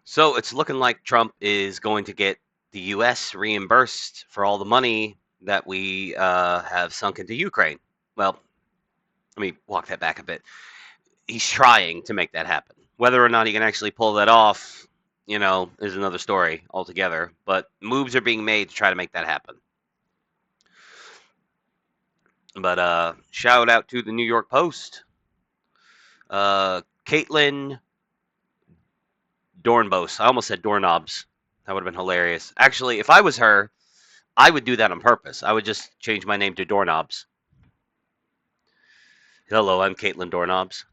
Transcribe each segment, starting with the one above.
So it's looking like Trump is going to get the U.S. reimbursed for all the money that we have sunk into Ukraine. Well, let me walk that back a bit. He's trying to make that happen. Whether or not he can actually pull that off, is another story altogether. But moves are being made to try to make that happen. But shout out to the New York Post. Caitlin Dornbos. I almost said doorknobs. That would have been hilarious. Actually, if I was her, I would do that on purpose. I would just change my name to Doorknobs. Hello, I'm Caitlin Doorknobs.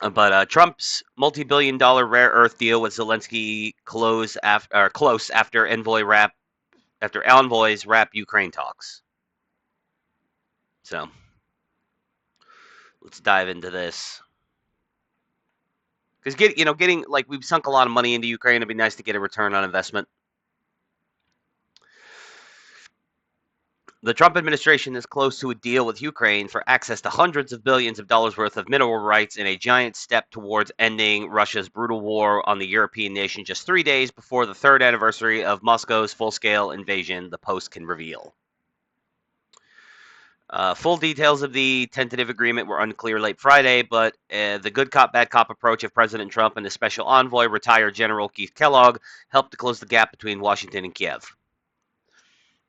But Trump's multi-billion-dollar rare earth deal with Zelensky close after envoys wrap Ukraine talks. So let's dive into this. Because getting like we've sunk a lot of money into Ukraine. It'd be nice to get a return on investment. The Trump administration is close to a deal with Ukraine for access to hundreds of billions of dollars worth of mineral rights in a giant step towards ending Russia's brutal war on the European nation just 3 days before the third anniversary of Moscow's full-scale invasion, the Post can reveal. Full details of the tentative agreement were unclear late Friday, but the good cop, bad cop approach of President Trump and his special envoy, retired General Keith Kellogg, helped to close the gap between Washington and Kiev.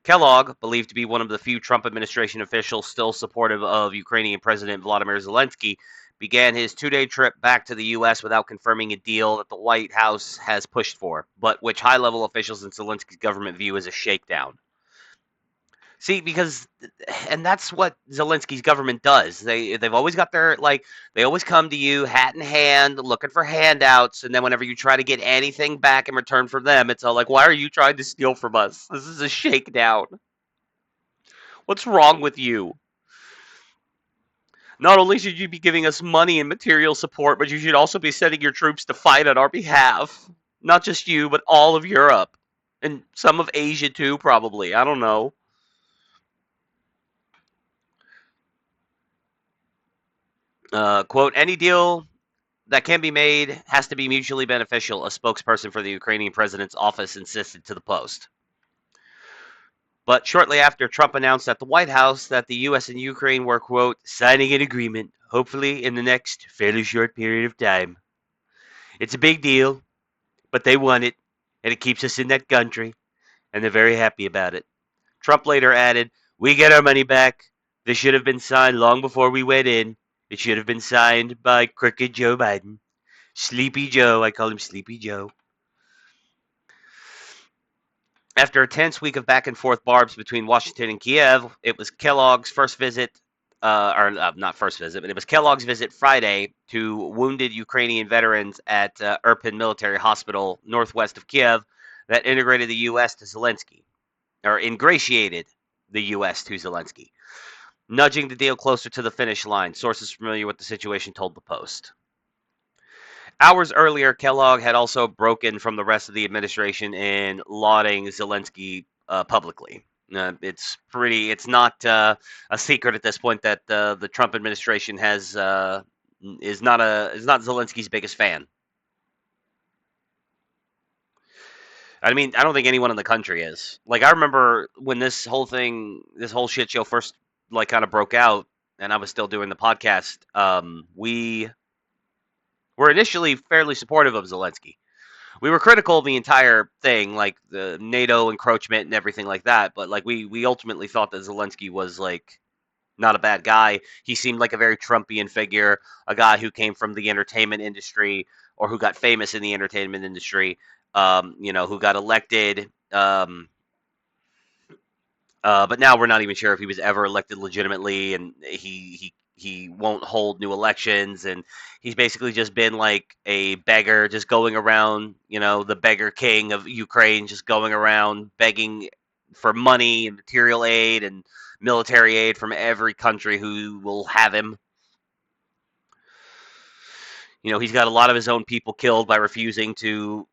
Kellogg, believed to be one of the few Trump administration officials still supportive of Ukrainian President Vladimir Zelensky, began his 2-day trip back to the U.S. without confirming a deal that the White House has pushed for, but which high-level officials in Zelensky's government view as a shakedown. See, and that's what Zelensky's government does. They've always got they always come to you hat in hand, looking for handouts, and then whenever you try to get anything back in return from them, it's all like, why are you trying to steal from us? This is a shakedown. What's wrong with you? Not only should you be giving us money and material support, but you should also be sending your troops to fight on our behalf. Not just you, but all of Europe. And some of Asia too, probably. I don't know. Quote, any deal that can be made has to be mutually beneficial, a spokesperson for the Ukrainian president's office insisted to the Post. But shortly after, Trump announced at the White House that the U.S. and Ukraine were, quote, signing an agreement, hopefully in the next fairly short period of time. It's a big deal, but they want it, and it keeps us in that country, and they're very happy about it. Trump later added, we get our money back. This should have been signed long before we went in. It should have been signed by crooked Joe Biden. Sleepy Joe, I call him Sleepy Joe. After a tense week of back and forth barbs between Washington and Kiev, it was Kellogg's first visit, not first visit, but it was Kellogg's visit Friday to wounded Ukrainian veterans at Irpin Military Hospital, northwest of Kiev, that integrated the U.S. to Zelensky, or ingratiated the U.S. to Zelensky, nudging the deal closer to the finish line. Sources familiar with the situation told the Post. Hours earlier, Kellogg had also broken from the rest of the administration in lauding Zelensky publicly. It's not a secret at this point that the Trump administration is not Zelensky's biggest fan. I mean, I don't think anyone in the country is. Like, I remember when this whole shit show first kind of broke out, and I was still doing the podcast. We were initially fairly supportive of Zelensky. We were critical of the entire thing, like the NATO encroachment and everything like that. But like we ultimately thought that Zelensky was like not a bad guy. He seemed like a very Trumpian figure, a guy who came from the entertainment industry or who got famous in the entertainment industry. Who got elected. But now we're not even sure if he was ever elected legitimately, and he won't hold new elections, and he's basically just been like a beggar, just going around, the beggar king of Ukraine, just going around begging for money and material aid and military aid from every country who will have him. He's got a lot of his own people killed by refusing to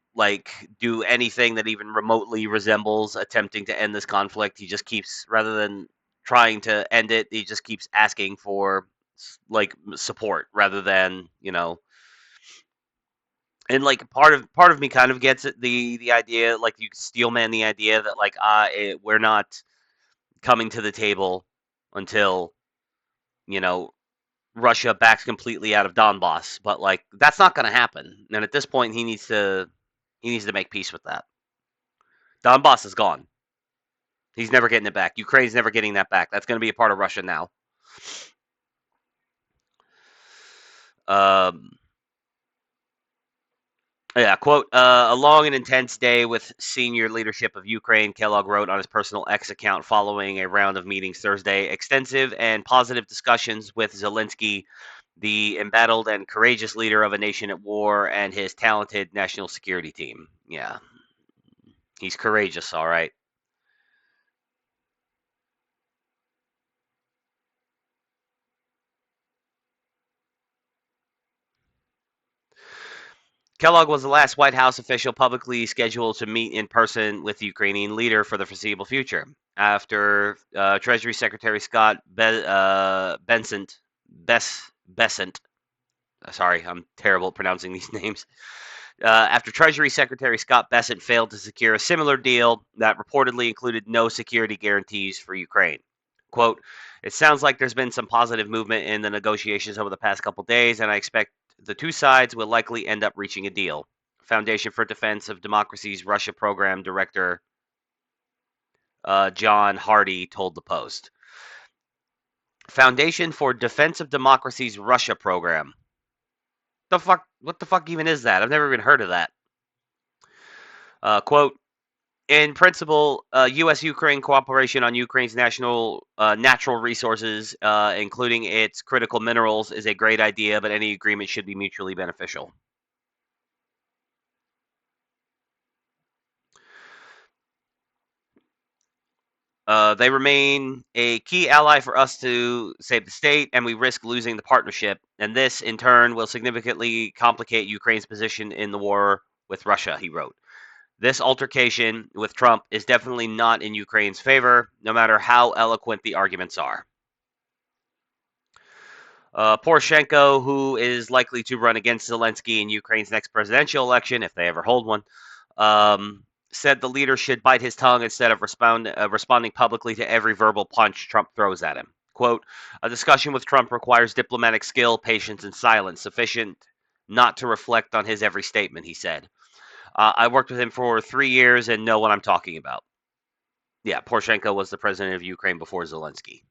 do anything that even remotely resembles attempting to end this conflict. He just keeps, rather than trying to end it, he just keeps asking for like support rather than and like part of me kind of gets it, the idea, like you steelman the idea that like we're not coming to the table until you know Russia backs completely out of Donbass, but like that's not going to happen. And at this point, he needs to make peace with that. Donbass is gone. He's never getting it back. Ukraine's never getting that back. That's going to be a part of Russia now. Um, yeah, quote, a long and intense day with senior leadership of Ukraine, Kellogg wrote on his personal X account following a round of meetings Thursday. Extensive and positive discussions with Zelensky, the embattled and courageous leader of a nation at war, and his talented national security team. Yeah, he's courageous, all right. Kellogg was the last White House official publicly scheduled to meet in person with the Ukrainian leader for the foreseeable future. After Treasury Secretary Scott Bessent, sorry, I'm terrible at pronouncing these names. After Treasury Secretary Scott Bessent failed to secure a similar deal that reportedly included no security guarantees for Ukraine. Quote, it sounds like there's been some positive movement in the negotiations over the past couple days, and I expect the two sides will likely end up reaching a deal. Foundation for Defense of Democracy's Russia Program Director John Hardy told the Post. Foundation for Defense of Democracy's Russia Program. The fuck? What the fuck even is that? I've never even heard of that. Quote, in principle, U.S.-Ukraine cooperation on Ukraine's natural resources, including its critical minerals, is a great idea, but any agreement should be mutually beneficial. They remain a key ally for us to save the state, and we risk losing the partnership. And this, in turn, will significantly complicate Ukraine's position in the war with Russia, he wrote. This altercation with Trump is definitely not in Ukraine's favor, no matter how eloquent the arguments are. Poroshenko, who is likely to run against Zelensky in Ukraine's next presidential election, if they ever hold one, said the leader should bite his tongue instead of responding publicly to every verbal punch Trump throws at him. Quote, a discussion with Trump requires diplomatic skill, patience, and silence, sufficient not to reflect on his every statement, he said. I worked with him for 3 years and know what I'm talking about. Yeah, Poroshenko was the president of Ukraine before Zelensky.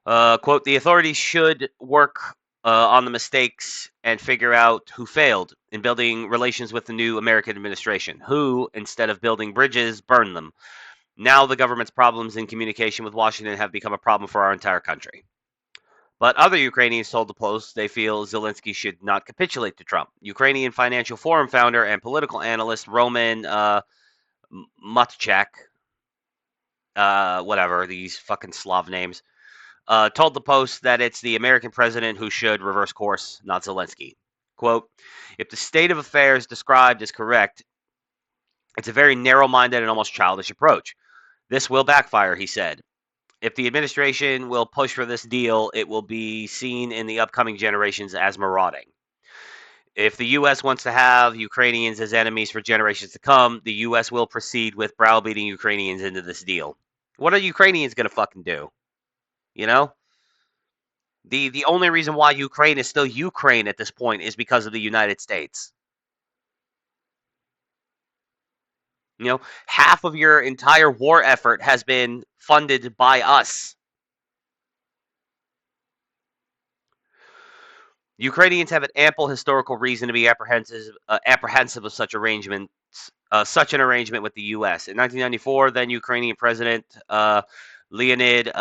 Quote, the authorities should work on the mistakes and figure out who failed in building relations with the new American administration, who, instead of building bridges, burned them. Now the government's problems in communication with Washington have become a problem for our entire country. But other Ukrainians told the Post they feel Zelensky should not capitulate to Trump. Ukrainian Financial Forum founder and political analyst Roman Matchak, whatever, these fucking Slav names, told the Post that it's the American president who should reverse course, not Zelensky. Quote, if the state of affairs described is correct, it's a very narrow-minded and almost childish approach. This will backfire, he said. If the administration will push for this deal, it will be seen in the upcoming generations as marauding. If the U.S. wants to have Ukrainians as enemies for generations to come, the U.S. will proceed with browbeating Ukrainians into this deal. What are Ukrainians going to fucking do? You know? The only reason why Ukraine is still Ukraine at this point is because of the United States. You know, half of your entire war effort has been funded by us. Ukrainians have an ample historical reason to be apprehensive of such arrangements, such an arrangement with the U.S. In 1994, then Ukrainian President Leonid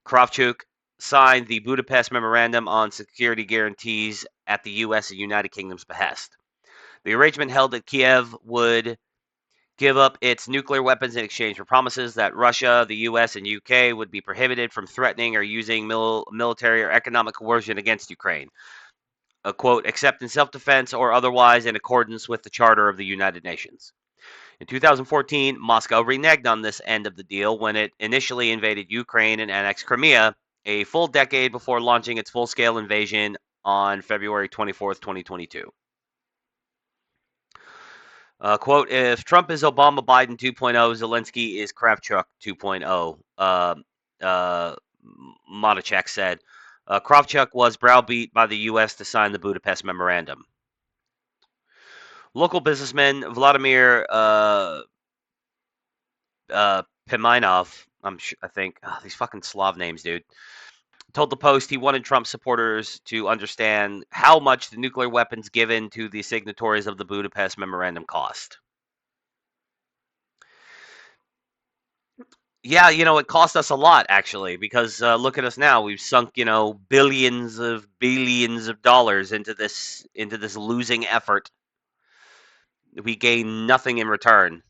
Kravchuk signed the Budapest Memorandum on Security Guarantees at the U.S. and United Kingdom's behest. The arrangement held that Kiev would give up its nuclear weapons in exchange for promises that Russia, the U.S., and UK would be prohibited from threatening or using military or economic coercion against Ukraine. A quote, except in self-defense or otherwise in accordance with the Charter of the United Nations. In 2014, Moscow reneged on this end of the deal when it initially invaded Ukraine and annexed Crimea, a full decade before launching its full-scale invasion on February 24th, 2022. Quote, if Trump is Obama Biden 2.0, Zelensky is Kravchuk 2.0, Matachek said. Kravchuk was browbeat by the U.S. to sign the Budapest Memorandum. Local businessman Vladimir Piminov, I think, these fucking Slav names, dude, told the Post he wanted Trump supporters to understand how much the nuclear weapons given to the signatories of the Budapest Memorandum cost. Yeah, it cost us a lot actually, because look at us now. We've sunk, billions of dollars into this losing effort. We gain nothing in return.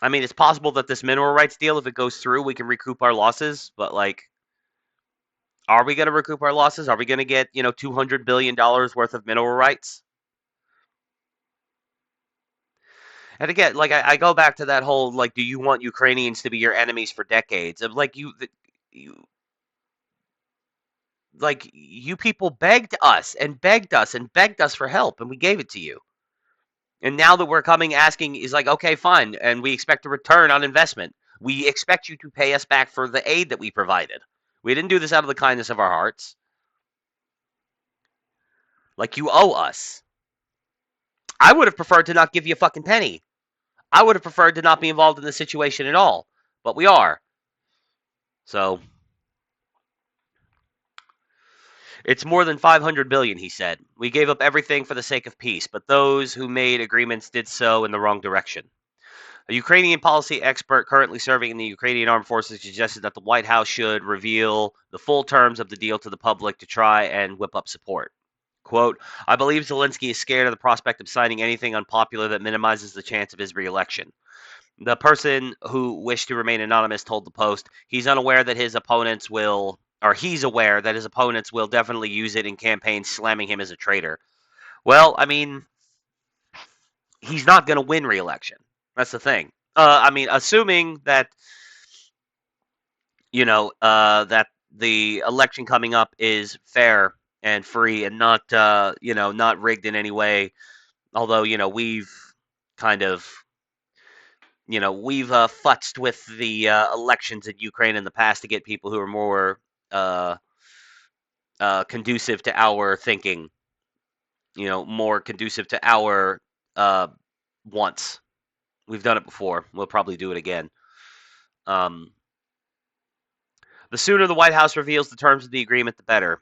I mean, it's possible that this mineral rights deal, if it goes through, we can recoup our losses, but like, are we going to recoup our losses? Are we going to get, $200 billion worth of mineral rights? And again, like I go back to that whole like, do you want Ukrainians to be your enemies for decades? Of like you like you people begged us and begged us and begged us for help, and we gave it to you. And now that we're coming asking, is like, okay, fine, and we expect a return on investment. We expect you to pay us back for the aid that we provided. We didn't do this out of the kindness of our hearts. Like, you owe us. I would have preferred to not give you a fucking penny. I would have preferred to not be involved in this situation at all, but we are. So it's more than 500 billion, he said. We gave up everything for the sake of peace, but those who made agreements did so in the wrong direction. A Ukrainian policy expert currently serving in the Ukrainian Armed Forces suggested that the White House should reveal the full terms of the deal to the public to try and whip up support. Quote, I believe Zelensky is scared of the prospect of signing anything unpopular that minimizes the chance of his reelection. The person who wished to remain anonymous told the Post he's unaware that his opponents will, or he's aware that his opponents will definitely use it in campaigns slamming him as a traitor. Well, I mean, he's not going to win re-election. That's the thing. I mean, assuming that that the election coming up is fair and free and not not rigged in any way. Although we've kind of we've futzed with the elections in Ukraine in the past to get people who are more uh, conducive to our thinking, more conducive to our uh, wants. We've done it before. We'll probably do it again. Um, the sooner the White House reveals the terms of the agreement, the better.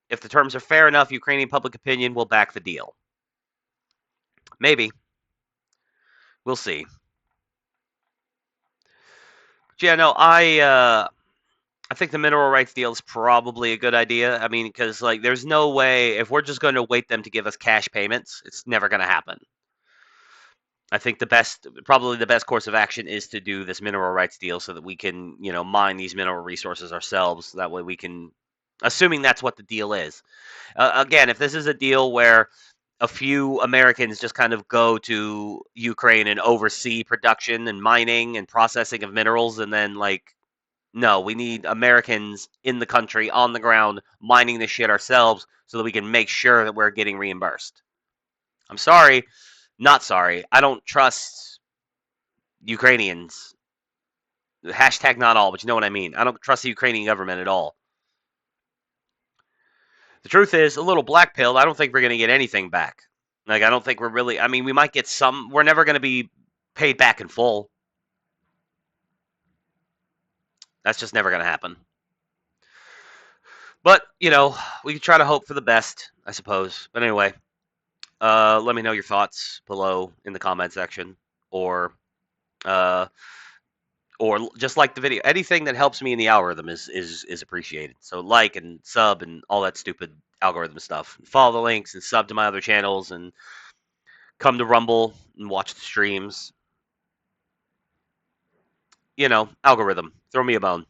If the terms are fair enough, Ukrainian public opinion will back the deal. Maybe. We'll see. But yeah, no, I think the mineral rights deal is probably a good idea. I mean, because like, there's no way if we're just going to wait them to give us cash payments, it's never going to happen. I think probably the best course of action is to do this mineral rights deal so that we can, mine these mineral resources ourselves. That way we can, assuming that's what the deal is. Again, if this is a deal where a few Americans just kind of go to Ukraine and oversee production and mining and processing of minerals, and then like, no, we need Americans in the country on the ground mining this shit ourselves so that we can make sure that we're getting reimbursed. I'm sorry, not sorry. I don't trust Ukrainians. Hashtag not all, but you know what I mean. I don't trust the Ukrainian government at all. The truth is, a little black pilled, I don't think we're going to get anything back. Like, I don't think we're really, I mean, we might get some, we're never going to be paid back in full. That's just never going to happen. But, we can try to hope for the best, I suppose. But anyway, let me know your thoughts below in the comment section, or uh, just like the video. Anything that helps me in the algorithm is appreciated. So like and sub and all that stupid algorithm stuff. Follow the links and sub to my other channels and come to Rumble and watch the streams. Algorithm. Throw me a bone.